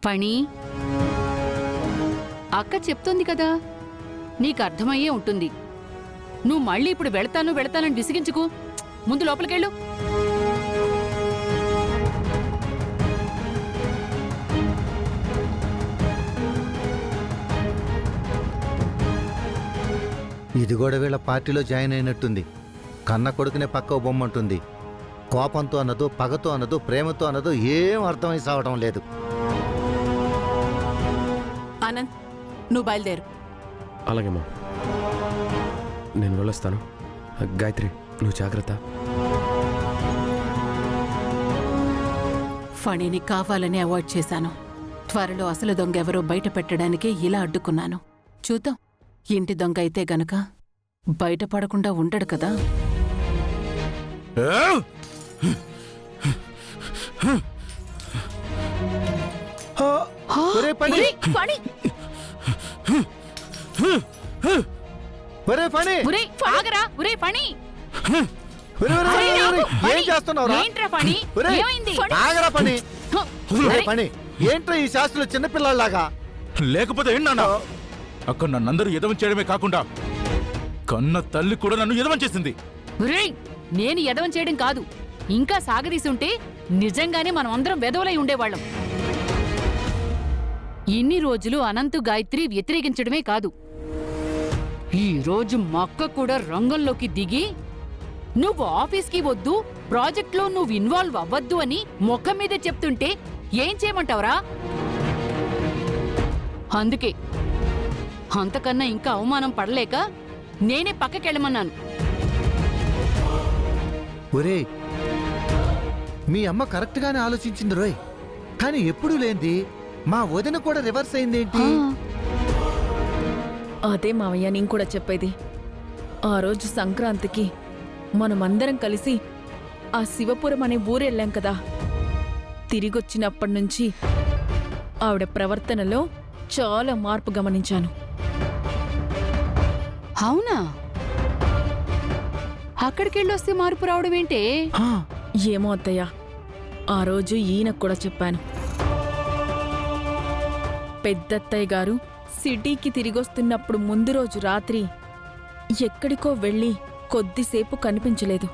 ఫణి, అక్క చెప్తోంది కదా, నీకు అర్థమయ్యే ఉంటుంది. నువ్వు మళ్ళీ ఇప్పుడు వెళతానని విసిగించుకు. ముందు లోపలికెళ్ళు. ఇది కూడా వీళ్ళ పార్టీలో జాయిన్ అయినట్టుంది. కన్న కొడుకునే పక్క బొమ్మంటుంది. కోపంతో అన్నదో, పగతో అన్నదో, ప్రేమతో అన్నదో ఏం అర్థమై సావడం లేదు. ఆనంద్, నువ్వు బయలుదేరు. అలాగేమ్మా, నేను వెళ్ళొస్తాను. గాయత్రి, నువ్వు జాగ్రత్త. ఫణిని కావాలని అవాయిడ్ చేశాను. త్వరలో అసలు దొంగ ఎవరో బయట పెట్టడానికే ఇలా అడ్డుకున్నాను. చూద్దాం, ఇంటి దొంగ అయితే గనక బయటపడకుండా ఉండడు కదా. ఒరే ఫణి! ఒరే ఫణి! ఒరేయ్, ఆగరా! ఒరేయ్ ఫణి! ఒరే, ఒరే, ఒరే, ఒరే, ఫణి! ఏం చేస్తున్నావురా? ఏంట్రా ఫణి? ఒరే, ఏమైంది? ఆగరా ఫణి! ఒరే ఒరే, ఫణి, ఏంట్రా ఈ శాస్త్రులు చిన్నపిల్లలాగా? లేకపోతే ఏంటన్నా? అక్కడ నన్నందరూ ఎదవం చేయడమే కాకుండా కన్న తల్లి కూడా నన్ను ఎదవం చేసింది. ఒరేయ్, నేను ఎదవం చేయడం కాదు, ఇంకా సాగదీసుంటే నిజంగానే మనం అందరం వెదవలై ఉండేవాళ్ళం. ఇన్ని రోజులు అనంతు గాయత్రి వ్యతిరేకించడమే కాదు, ఈ రోజు మా అక్క కూడా రంగంలోకి దిగి నువ్వు ఆఫీస్కి వద్దు, ప్రాజెక్ట్లో నువ్వు ఇన్వాల్వ్ అవ్వద్దు అని ముఖం మీద చెప్తుంటే ఏం చేయమంటావురా? అందుకే అంతకన్నా ఇంకా అవమానం పడలేక నేనే పక్కకెళ్ళమన్నాను. ఒరే, మీ అమ్మ కరెక్ట్ గానే ఆలోచించింది రోయ్. కానీ ఎప్పుడూ లేంది మా వదిన కూడా రివర్స్ అయిందేంటి? అదే మావయ్య నేను కూడా చెప్పేది. ఆ రోజు సంక్రాంతికి మనమందరం కలిసి ఆ శివపురం అనే ఊరెళ్ళాం కదా. తిరిగొచ్చినప్పటి నుంచి ఆవిడ ప్రవర్తనలో చాలా మార్పు గమనించాను. అవునా? అక్కడికెళ్ళొస్తే మార్పు రావడం ఏంటే? ఏమో అత్తయ్య, ఆ రోజు ఈయనకు కూడా చెప్పాను. పెద్దత్తయ్య గారు సిటీకి తిరిగొస్తున్నప్పుడు ముందు రోజు రాత్రి ఎక్కడికో వెళ్ళి కొద్దిసేపు కనిపించలేదు.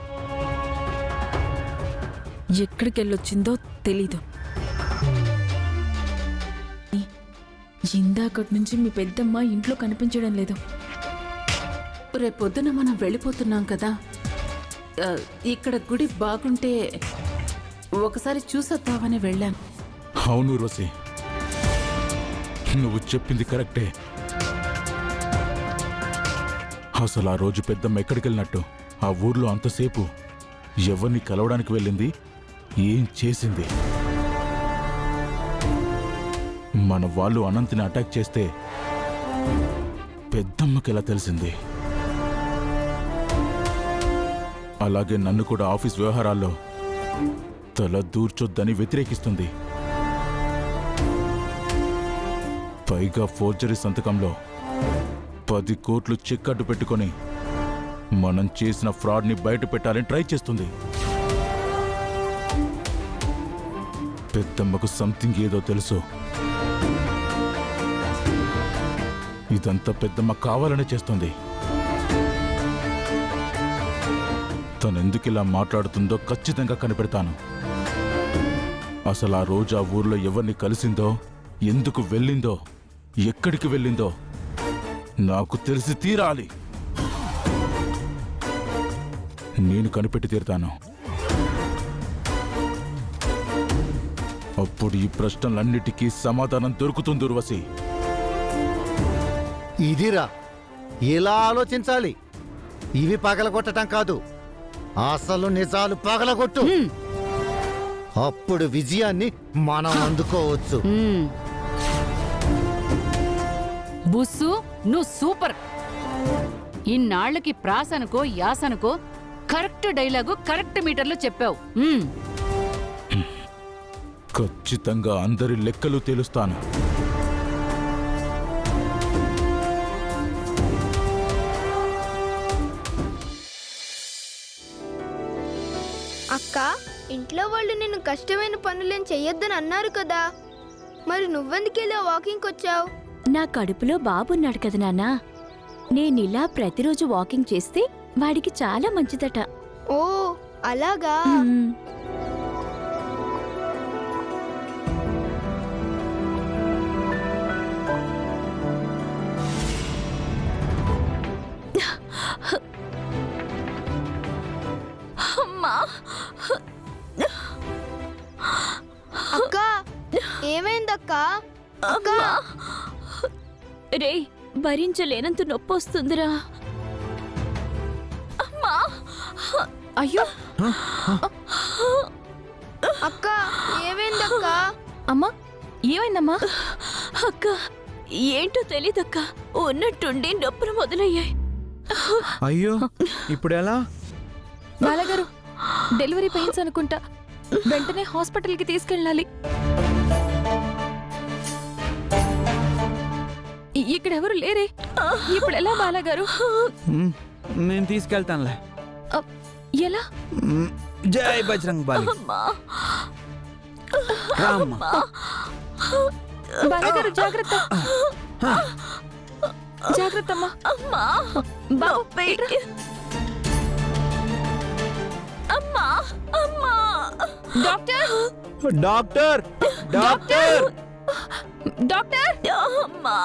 ఎక్కడికెళ్ళొచ్చిందో తెలీదు. ఇందాకటి నుంచి మీ పెద్దమ్మ ఇంట్లో కనిపించడం లేదు. రేపొద్దున మనం వెళ్ళిపోతున్నాం కదా, ఇక్కడ గుడి బాగుంటే ఒకసారి చూసొద్దామని వెళ్ళాను. అవును రోసి, నువ్వు చెప్పింది కరెక్టే. అసలు ఆ రోజు పెద్దమ్మ ఎక్కడికెళ్ళినట్టు, ఆ ఊర్లో అంతసేపు ఎవరిని కలవడానికి వెళ్ళింది, ఏం చేసింది? మన వాళ్ళు అనంతిని అటాక్ చేస్తే పెద్దమ్మకి ఎలా తెలిసింది? అలాగే నన్ను కూడా ఆఫీస్ వ్యవహారాల్లో తల దూర్చొద్దని వ్యతిరేకిస్తుంది. పైగా ఫోర్జరీ సంతకంలో 10 కోట్లు చెక్ అడ్డు పెట్టుకొని మనం చేసిన ఫ్రాడ్ని బయట పెట్టాలని ట్రై చేస్తుంది. పెద్దమ్మకు సంథింగ్ ఏదో తెలుసు. ఇదంతా పెద్దమ్మ కావాలనే చేస్తుంది. తనెందుకిలా మాట్లాడుతుందో ఖచ్చితంగా కనిపెడతాను. అసలు ఆ రోజు ఆ ఊర్లో ఎవరిని కలిసిందో, ఎందుకు వెళ్ళిందో, ఎక్కడికి వెళ్ళిందో నాకు తెలిసి తీరాలి. నేను కనిపెట్టి తీరుతాను. అప్పుడు ఈ ప్రశ్నలన్నిటికీ సమాధానం దొరుకుతుంది ఉర్వశి. ఇదిరా, ఇలా ఆలోచించాలి. ఇవి పగలగొట్టడం కాదు, అసలు నిజాలు పగలగొట్టు. అప్పుడు విజయాన్ని మనం అందుకోవచ్చు. బుస్సు, నువ్వు సూపర్. ఇన్నాళ్లకి ప్రాసనకో యాసనకో కరెక్ట్ డైలాగు కరెక్ట్ మీటర్లో చెప్పావు. ఖచ్చితంగా అందరి లెక్కలు తెలుస్తాను. అక్క, ఇంట్లో వాళ్ళు నిన్ను కష్టమైన పనులేం చెయ్యొద్దని అన్నారు కదా. మరి నువ్వెందుకెళ్ళా వాకింగ్కి వచ్చావు? నా కడుపులో బాబున్నాడు కదా నాన్నా. నేనిలా ప్రతిరోజు వాకింగ్ చేస్తే వాడికి చాలా మంచిదట. ఓ అలాగా. మ్మ్. అమ్మా, అక్క ఏమైందక్క? అక్క అమ్మా. రే, భరించలేనంత నొప్పి వస్తుందిరా. అమ్మా. అయ్యో అక్క ఏమైందక్క? అమ్మా, ఏమైందమ్మా? అక్క, ఏంటో తెలీదక్క, ఉన్నట్టుండి నొప్పులు మొదలయ్యాయి. అయ్యో ఇప్పుడు ఎలా? బాలగారు, డెలివరీ పెయిన్స్ అనుకుంటా. వెంటనే హాస్పిటల్కి తీసుకెళ్ళాలి. ఇక్కడెవరు లేరే. ఇప్పుడు ఎలా బాలగారు? మ్, నేను తీసుకెళ్తానులే. ఎలా? జై బజరంగ్ బాలి. అమ్మా. రామ్మా. బాలగారు జాగ్రత్త. జాగ్రత్త అమ్మా. అమ్మా. బాబు, అమ్మా. అమ్మా. Doctor, doctor doctor doctor. అమ్మా.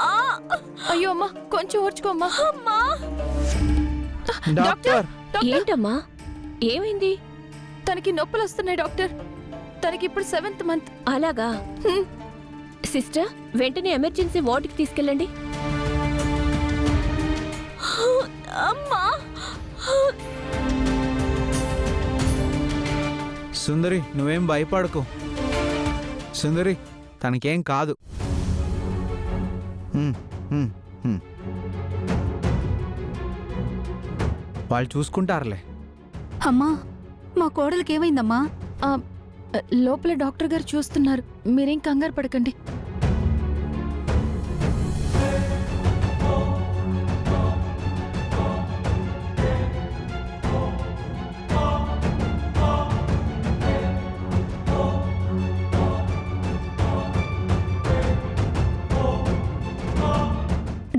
అయ్యో అమ్మా, కొంచెం ఓర్చుకోమ్మా. అమ్మా. డాక్టర్ ఏంటమ్మా, ఏమైంది? తనకి నొప్పులు వస్తున్నాయి డాక్టర్. తనకి ఇప్పుడు 7th మంత్. అలాగా. సిస్టర్, వెంటనే ఎమర్జెన్సీ వార్డుకి తీసుకెళ్ళండి. అమ్మా. సుందరి, నువ్వేం భయపడకు. సుందరి, తనకేం కాదు. మ్, మ్, మ్. వాళ్ళు చూసుకుంటారులే. అమ్మా, మా కోడలికి ఏమైందమ్మా? లోపల డాక్టర్ గారు చూస్తున్నారు. మీరేం కంగారు పడకండి.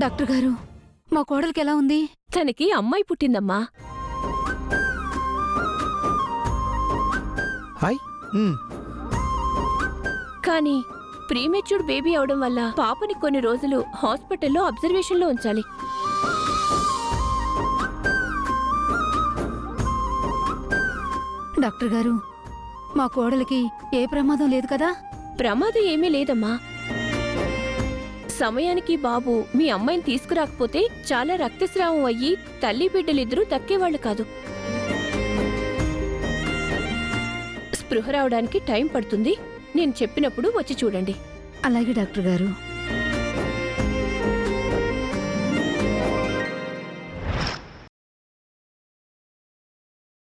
డాక్టర్ గారు, మా కోడలికి ఎలా ఉంది? తనకి అమ్మాయి పుట్టిందమ్మా. హాయ్. కానీ ప్రీమెచ్యూర్డ్ బేబీ అవడం వల్ల పాపని కొన్ని రోజులు హాస్పిటల్లో అబ్జర్వేషన్లో ఉంచాలి. డాక్టర్ గారు, మా కోడలికి ఏ ప్రమాదం లేదు కదా? ప్రమాదం ఏమీ లేదమ్మా. సమయానికి బాబు మీ అమ్మాయిని తీసుకురాకపోతే చాలా రక్తస్రావం అయ్యి తల్లి బిడ్డలిద్దరూ దక్కేవాళ్లు కాదు. స్పృహ రావడానికి టైం పడుతుంది. నేను చెప్పినప్పుడు వచ్చి చూడండి. అలాగే డాక్టర్ గారు.